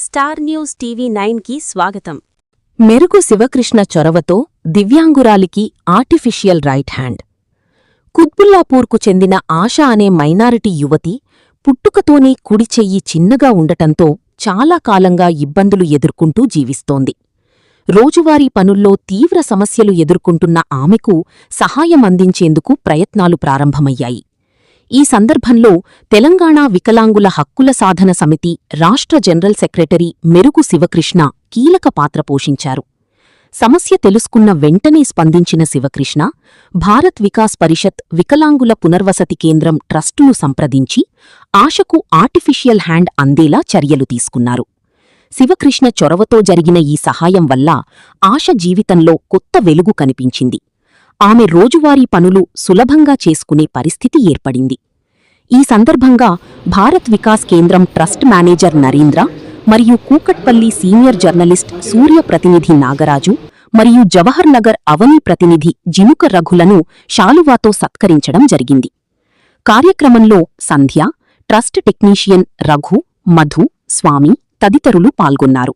Star news TV 9కి స్వాగతం. మెరుగు శివకృష్ణ చొరవతో దివ్యాంగురాలికి ఆర్టిఫిషియల్ రైట్ హ్యాండ్. కుత్బుల్లాపూర్కు చెందిన ఆశ అనే మైనారిటీ యువతి పుట్టుకతోనే కుడి చెయ్యి చిన్నగా ఉండటంతో చాలా కాలంగా ఇబ్బందులు ఎదుర్కొంటూ జీవిస్తోంది. రోజువారీ పనుల్లో తీవ్ర సమస్యలు ఎదుర్కొంటున్న ఆమెకు సహాయం అందించేందుకు ప్రయత్నాలు ప్రారంభమయ్యాయి. ఈ సందర్భంలో తెలంగాణ వికలాంగుల హక్కుల సాధన సమితి రాష్ట్ర జనరల్ సెక్రటరీ మెరుగు శివకృష్ణ కీలక పాత్ర పోషించారు. సమస్య తెలుసుకున్న వెంటనే స్పందించిన శివకృష్ణ భారత్ వికాస్ పరిషత్ వికలాంగుల పునర్వసతి కేంద్రం ట్రస్టును సంప్రదించి ఆశకు ఆర్టిఫిషియల్ హ్యాండ్ అందేలా చర్యలు తీసుకున్నారు. శివకృష్ణ చొరవతో జరిగిన ఈ సహాయం వల్ల ఆశ జీవితంలో కొత్త వెలుగు కనిపించింది. ఆమె రోజువారీ పనులు సులభంగా చేసుకునే పరిస్థితి ఏర్పడింది. ఈ సందర్భంగా భారత్ వికాస్ కేంద్రం ట్రస్ట్ మేనేజర్ నరేంద్ర మరియు కూకట్పల్లి సీనియర్ జర్నలిస్ట్ సూర్య ప్రతినిధి నాగరాజు మరియు జవహర్ నగర్ అవని ప్రతినిధి జినుక రఘులను శాలువాతో సత్కరించడం జరిగింది. కార్యక్రమంలో సంధ్య, ట్రస్ట్ టెక్నీషియన్ రఘు, మధు, స్వామి తదితరులు పాల్గొన్నారు.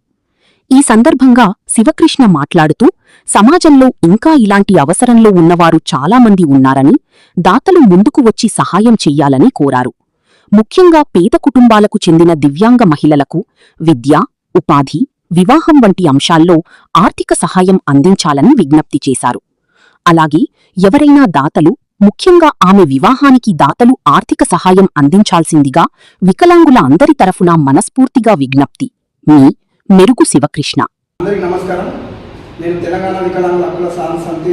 ఈ సందర్భంగా శివకృష్ణ మాట్లాడుతూ సమాజంలో ఇంకా ఇలాంటి అవసరంలో ఉన్నవారు చాలామంది ఉన్నారని, దాతలు ముందుకు వచ్చి సహాయం చెయ్యాలని కోరారు. ముఖ్యంగా పేద కుటుంబాలకు చెందిన దివ్యాంగ మహిళలకు విద్య, ఉపాధి, వివాహం వంటి అంశాల్లో ఆర్థిక సహాయం అందించాలని విజ్ఞప్తి చేశారు. అలాగే ఎవరైనా దాతలు, ముఖ్యంగా ఆమె వివాహానికి దాతలు ఆర్థిక సహాయం అందించాల్సిందిగా వికలాంగుల అందరి తరఫున మనస్ఫూర్తిగా విజ్ఞప్తి. మీ మెరుగు శివకృష్ణ. అందరికీ నమస్కారం. నేను తెలంగాణ వికలాంగుల హక్కుల సాధన సమితి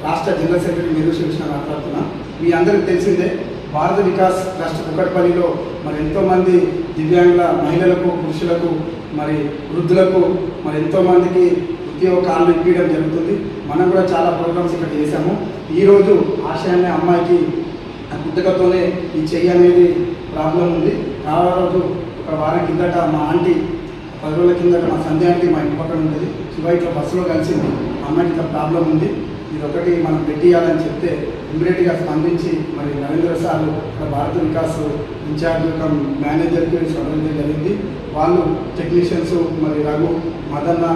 రాష్ట్ర జనరల్ సెక్రటరీ మెరుగు శివకృష్ణ మాట్లాడుతున్నా. మీ అందరికీ తెలిసిందే, భారత వికాస్ ట్రస్ట్ కుకట్పల్లిలో మరి ఎంతోమంది దివ్యాంగుల మహిళలకు, పురుషులకు, మరి వృద్ధులకు మరి ఎంతోమందికి ఉద్యోగ కాళ్ళు ఇప్పించడం జరుగుతుంది. మనం కూడా చాలా ప్రోగ్రామ్స్ ఇక్కడ చేశాము. ఈరోజు ఆశ అనే అమ్మాయికి పుట్టుకతోనే ఈ చెయ్యి అనేది ప్రాబ్లం ఉంది. రోజు ఒక వారం కిందట మా ఆంటీ 10 రోజుల కిందట మా సంధ్య అంటే మా ఇంటి పక్కన ఉంటుంది, శివ ఇట్లా బస్సులో కలిసింది, అమ్మాయికి ఇట్లా ప్రాబ్లం ఉంది, ఇది ఒకటి మనం పెట్టియాలని చెప్తే ఇమ్మీడియట్గా స్పందించి మరి నరేంద్ర సార్ భారత వికాస్ ఇన్ఛార్జ్ యొక్క మేనేజర్కి సంప్రదించడం జరిగింది. వాళ్ళు టెక్నీషియన్స్ మరి రఘు, మదన్న,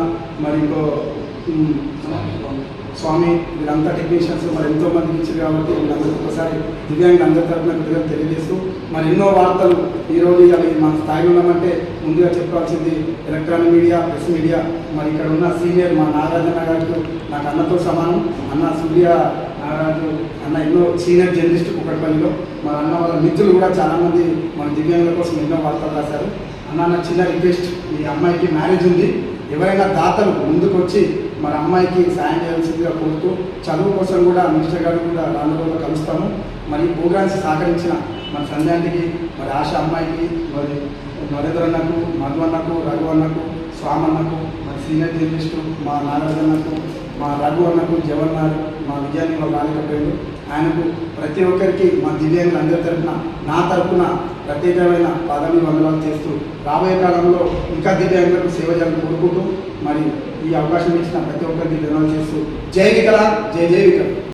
మరి ఇంకో స్వామి, వీళ్ళంతా టెక్నీషియన్స్ మరి ఎంతోమందికి ఇచ్చారు. కాబట్టి వీళ్ళందరికీ ఒకసారి దివ్యాంగులు అందరి తరఫున కృతజ్ఞతలు తెలియజేస్తూ మరి ఎన్నో వార్తలు ఈరోజు అవి మన స్థాయిలో ఉన్నామంటే ముందుగా చెప్పాల్సింది ఎలక్ట్రానిక్ మీడియా, ప్రెస్ మీడియా. మరి ఇక్కడ ఉన్న సీనియర్ మా నాగార్జున గారు నాకు అన్నతో సమానం. అన్న సూర్య నాగరాజు అన్న ఎన్నో సీనియర్ జర్నలిస్ట్ కుకట్పల్లిలో. మా అన్న వాళ్ళ మిత్రులు కూడా చాలామంది మన దివ్యాంగుల కోసం ఎన్నో వార్తలు రాశారు. అన్న నా చిన్న రిక్వెస్ట్, ఈ అమ్మాయికి మ్యారేజ్ ఉంది, ఎవరైనా దాతలు ముందుకు వచ్చి మరి అమ్మాయికి సాయం చేయాల్సిందిగా కోరుతూ, చదువు కోసం కూడా మినిస్టర్ గారు కూడా రాను రోజుల్లో కలుస్తాము. మరి ఈ ప్రోగ్రామ్స్ సహకరించిన మన సంధ్యాంటికి, మరి ఆశ అమ్మాయికి, మరి నరేంద్ర అన్నకు, మధు అన్నకు, రఘు అన్నకు, స్వామి అన్నకు, మరి సీనియర్ జర్నలిస్టు మా నాగార్జునకు, మా రఘు అన్నకు, జవహర్, మా విజయాన్ని వాళ్ళు రాలేకపోయాడు, ఆయనకు ప్రతి ఒక్కరికి మా దివ్యాంగులు అందరి తరఫున, నా తరఫున ప్రత్యేకమైన పాదాన్ని వందనాలు చేస్తూ రాబోయే కాలంలో ఇంకా దివ్యాంగులకు సేవ చేయాలని కోరుకుంటూ మరి ఈ అవకాశం ఇచ్చిన ప్రతి ఒక్కరికి ధన్యవాదాలు చేస్తూ జై వికలాంగ్, జై జై వికలాంగ్.